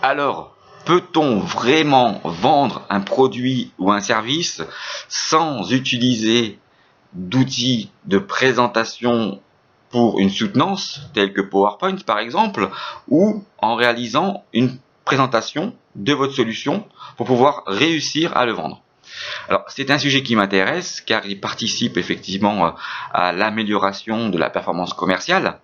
Alors, peut-on vraiment vendre un produit ou un service sans utiliser d'outils de présentation pour une soutenance, tels que PowerPoint par exemple, ou en réalisant une présentation de votre solution pour pouvoir réussir à le vendre? Alors, c'est un sujet qui m'intéresse car il participe effectivement à l'amélioration de la performance commerciale,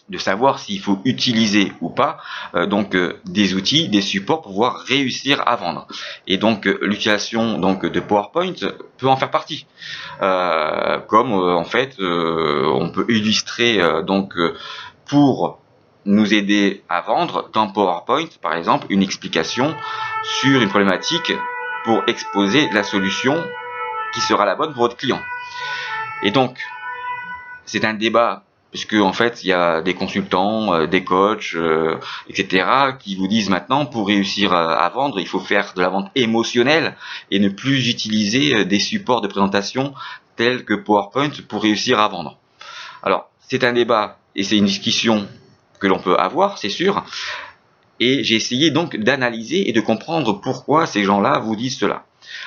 de savoir s'il faut utiliser ou pas des outils, des supports pour pouvoir réussir à vendre. Et donc l'utilisation de PowerPoint peut en faire partie. On peut illustrer pour nous aider à vendre dans PowerPoint, par exemple, une explication sur une problématique pour exposer la solution qui sera la bonne pour votre client. Et donc, c'est un débat, puisque en fait, il y a des consultants, des coachs, etc., qui vous disent maintenant, pour réussir à vendre, il faut faire de la vente émotionnelle et ne plus utiliser des supports de présentation tels que PowerPoint pour réussir à vendre. Alors, c'est un débat et c'est une discussion que l'on peut avoir, c'est sûr. Et j'ai essayé donc d'analyser et de comprendre pourquoi ces gens-là vous disent cela.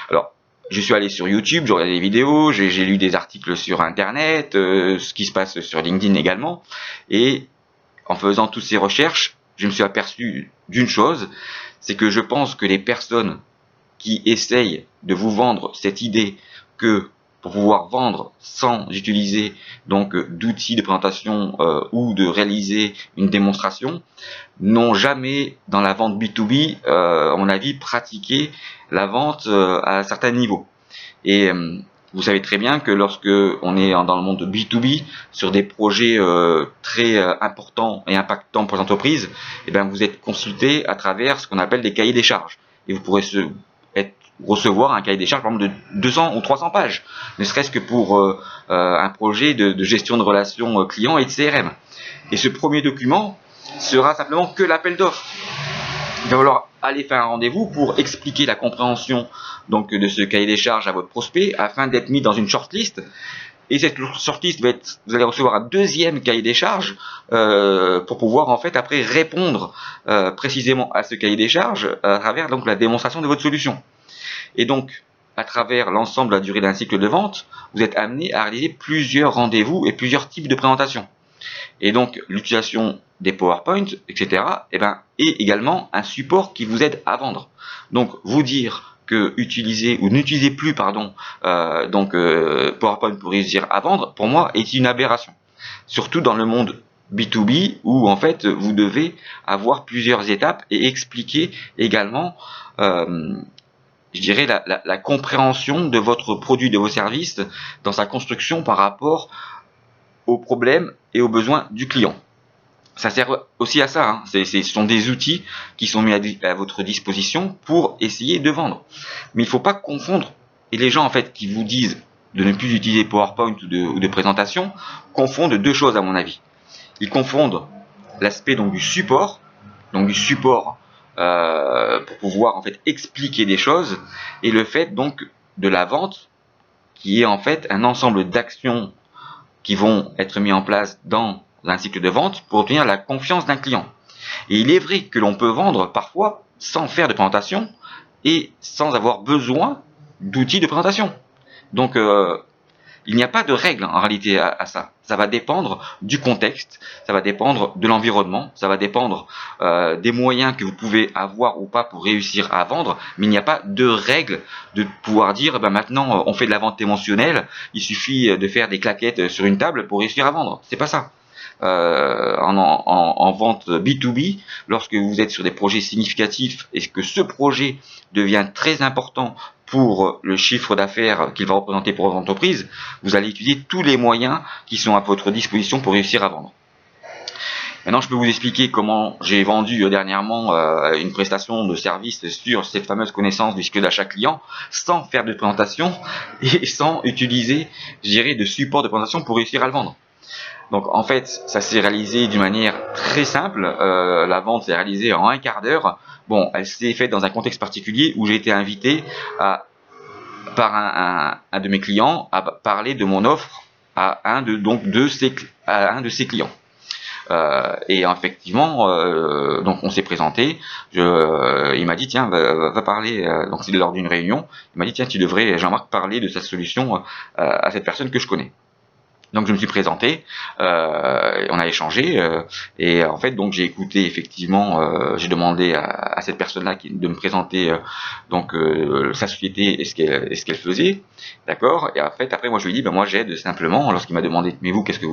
Alors, je suis allé sur YouTube, j'ai regardé des vidéos, j'ai lu des articles sur Internet, ce qui se passe sur LinkedIn également. Et en faisant toutes ces recherches, je me suis aperçu d'une chose, c'est que je pense que les personnes qui essayent de vous vendre cette idée que pour pouvoir vendre sans utiliser d'outils de présentation ou de réaliser une démonstration, n'ont jamais dans la vente B2B, à mon avis, pratiqué la vente à un certain niveau. Et vous savez très bien que lorsque on est dans le monde de B2B, sur des projets très importants et impactants pour l'entreprise, vous êtes consulté à travers ce qu'on appelle des cahiers des charges. Et vous pourrez recevoir un cahier des charges, par exemple, de 200 ou 300 pages, ne serait-ce que pour un projet de gestion de relations clients et de CRM. Et ce premier document sera simplement que l'appel d'offres. Il va falloir aller faire un rendez-vous pour expliquer la compréhension de ce cahier des charges à votre prospect afin d'être mis dans une shortlist. Et cette shortlist vous allez recevoir un deuxième cahier des charges pour pouvoir en fait après répondre précisément à ce cahier des charges à travers la démonstration de votre solution. Et donc, à travers l'ensemble de la durée d'un cycle de vente, vous êtes amené à réaliser plusieurs rendez-vous et plusieurs types de présentations. Et donc, l'utilisation des PowerPoint, etc., est également un support qui vous aide à vendre. Donc, vous dire que n'utilisez plus PowerPoint pour réussir à vendre, pour moi, est une aberration. Surtout dans le monde B2B où en fait vous devez avoir plusieurs étapes et expliquer également la compréhension de votre produit, de vos services dans sa construction par rapport aux problèmes et aux besoins du client. Ça sert aussi à ça, ce sont des outils qui sont mis à votre disposition pour essayer de vendre. Mais il ne faut pas confondre, et les gens en fait qui vous disent de ne plus utiliser PowerPoint ou de présentation, confondent deux choses à mon avis. Ils confondent l'aspect du support pour pouvoir en fait expliquer des choses, et le fait de la vente qui est en fait un ensemble d'actions qui vont être mis en place dans un cycle de vente pour obtenir la confiance d'un client. Et il est vrai que l'on peut vendre parfois sans faire de présentation et sans avoir besoin d'outils de présentation. Donc il n'y a pas de règle en réalité à ça. Ça va dépendre du contexte, ça va dépendre de l'environnement, ça va dépendre des moyens que vous pouvez avoir ou pas pour réussir à vendre, mais il n'y a pas de règle de pouvoir dire maintenant on fait de la vente émotionnelle, il suffit de faire des claquettes sur une table pour réussir à vendre. C'est pas ça. En vente B2B, lorsque vous êtes sur des projets significatifs et que ce projet devient très important pour le chiffre d'affaires qu'il va représenter pour votre entreprise, vous allez utiliser tous les moyens qui sont à votre disposition pour réussir à vendre. Maintenant, je peux vous expliquer comment j'ai vendu dernièrement une prestation de service sur cette fameuse connaissance du cycle d'achat client sans faire de présentation et sans utiliser, de support de présentation pour réussir à le vendre. Donc en fait, ça s'est réalisé d'une manière très simple. La vente s'est réalisée en un quart d'heure. Bon, elle s'est faite dans un contexte particulier où j'ai été invité par un de mes clients à parler de mon offre à un de ses clients. Et effectivement, donc on s'est présenté. Il m'a dit tiens, va parler. Donc c'est lors d'une réunion. Il m'a dit tiens, tu devrais, Jean-Marc, parler de sa solution à cette personne que je connais. Donc je me suis présenté, on a échangé, et en fait donc j'ai écouté effectivement, j'ai demandé à cette personne-là de me présenter donc sa société et ce qu'elle faisait, d'accord. Et en fait après moi je lui ai dit moi j'aide simplement, lorsqu'il m'a demandé mais vous qu'est-ce que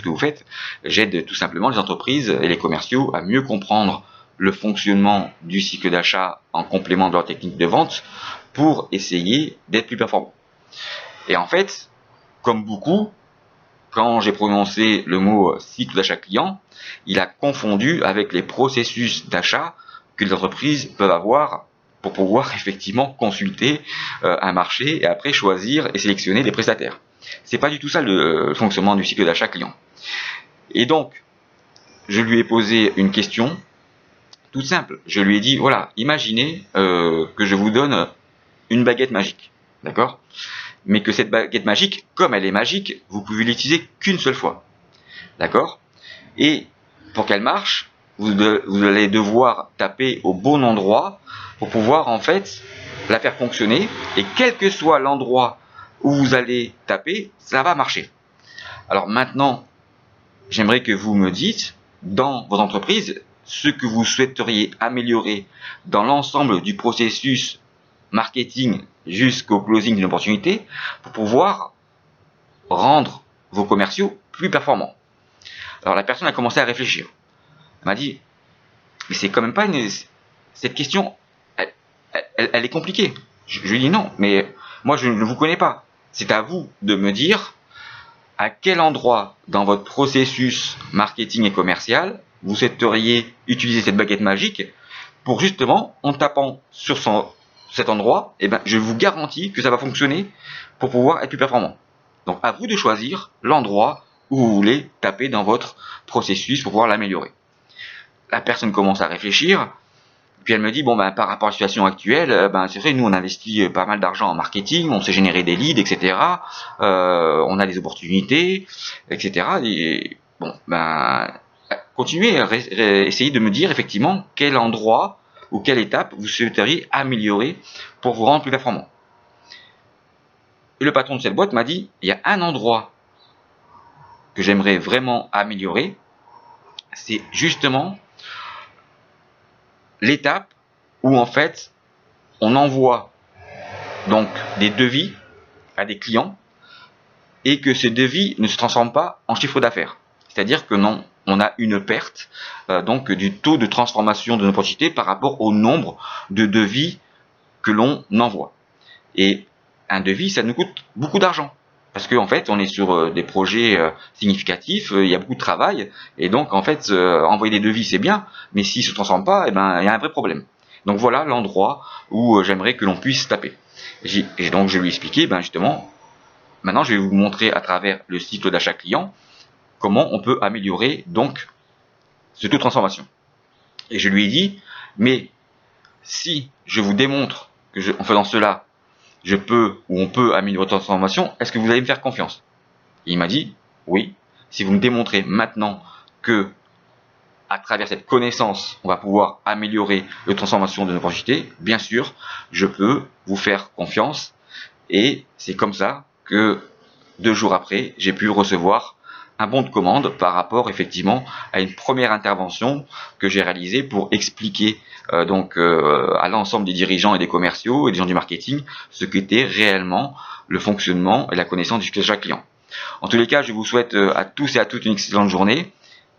vous faites, j'aide tout simplement les entreprises et les commerciaux à mieux comprendre le fonctionnement du cycle d'achat en complément de leur technique de vente pour essayer d'être plus performant. Et en fait, comme beaucoup, quand j'ai prononcé le mot cycle d'achat client, il a confondu avec les processus d'achat que les entreprises peuvent avoir pour pouvoir effectivement consulter un marché et après choisir et sélectionner des prestataires. C'est pas du tout ça le fonctionnement du cycle d'achat client. Et donc, je lui ai posé une question toute simple. Je lui ai dit, voilà, imaginez que je vous donne une baguette magique, d'accord ? Mais que cette baguette magique, comme elle est magique, vous pouvez l'utiliser qu'une seule fois. D'accord ? Et pour qu'elle marche, vous allez devoir taper au bon endroit pour pouvoir en fait la faire fonctionner. Et quel que soit l'endroit où vous allez taper, ça va marcher. Alors maintenant, j'aimerais que vous me dites, dans vos entreprises, ce que vous souhaiteriez améliorer dans l'ensemble du processus marketing jusqu'au closing d'une opportunité pour pouvoir rendre vos commerciaux plus performants. Alors la personne a commencé à réfléchir. Elle m'a dit, mais c'est quand même pas cette question, elle est compliquée. Je lui dis non, mais moi je ne vous connais pas. C'est à vous de me dire à quel endroit dans votre processus marketing et commercial vous souhaiteriez utiliser cette baguette magique pour justement, en tapant sur cet endroit, je vous garantis que ça va fonctionner pour pouvoir être plus performant. Donc à vous de choisir l'endroit où vous voulez taper dans votre processus pour pouvoir l'améliorer. La personne commence à réfléchir, puis elle me dit par rapport à la situation actuelle, c'est vrai, nous on investit pas mal d'argent en marketing, on s'est généré des leads, etc. On a des opportunités, etc. Et continuez à essayer de me dire effectivement quel endroit ou quelle étape vous souhaiteriez améliorer pour vous rendre plus performant. Et le patron de cette boîte m'a dit, il y a un endroit que j'aimerais vraiment améliorer, c'est justement l'étape où en fait on envoie donc des devis à des clients et que ces devis ne se transforment pas en chiffre d'affaires. C'est-à-dire que non, on a une perte donc du taux de transformation de nos opportunités par rapport au nombre de devis que l'on envoie. Et un devis, ça nous coûte beaucoup d'argent. Parce qu'en fait, on est sur des projets significatifs, il y a beaucoup de travail, et donc en fait, envoyer des devis, c'est bien, mais s'ils ne se transforment pas, il y a un vrai problème. Donc voilà l'endroit où j'aimerais que l'on puisse taper. Et donc je lui ai expliqué, justement, maintenant je vais vous montrer à travers le cycle d'achat client comment on peut améliorer donc ce taux de transformation. Et je lui ai dit, mais si je vous démontre que en faisant cela, je peux ou on peut améliorer votre transformation, est-ce que vous allez me faire confiance? Et il m'a dit, oui, si vous me démontrez maintenant que à travers cette connaissance, on va pouvoir améliorer la transformation de nos opportunités, bien sûr, je peux vous faire confiance. Et c'est comme ça que 2 jours après, j'ai pu recevoir un bon de commande par rapport effectivement à une première intervention que j'ai réalisée pour expliquer à l'ensemble des dirigeants et des commerciaux et des gens du marketing ce qu'était réellement le fonctionnement et la connaissance du cycle client. En tous les cas, je vous souhaite à tous et à toutes une excellente journée.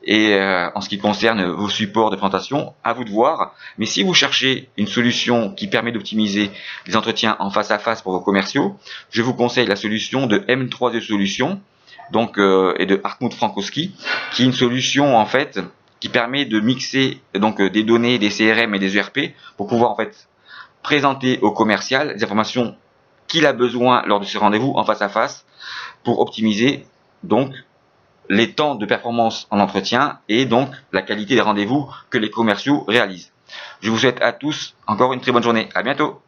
Et en ce qui concerne vos supports de présentation, à vous de voir. Mais si vous cherchez une solution qui permet d'optimiser les entretiens en face à face pour vos commerciaux, je vous conseille la solution de M3E Solutions et de Hartmut Frankowski, qui est une solution en fait qui permet de mixer des données, des CRM et des ERP pour pouvoir en fait présenter au commercial les informations qu'il a besoin lors de ce rendez-vous en face à face pour optimiser donc les temps de performance en entretien et donc la qualité des rendez-vous que les commerciaux réalisent. Je vous souhaite à tous encore une très bonne journée. À bientôt.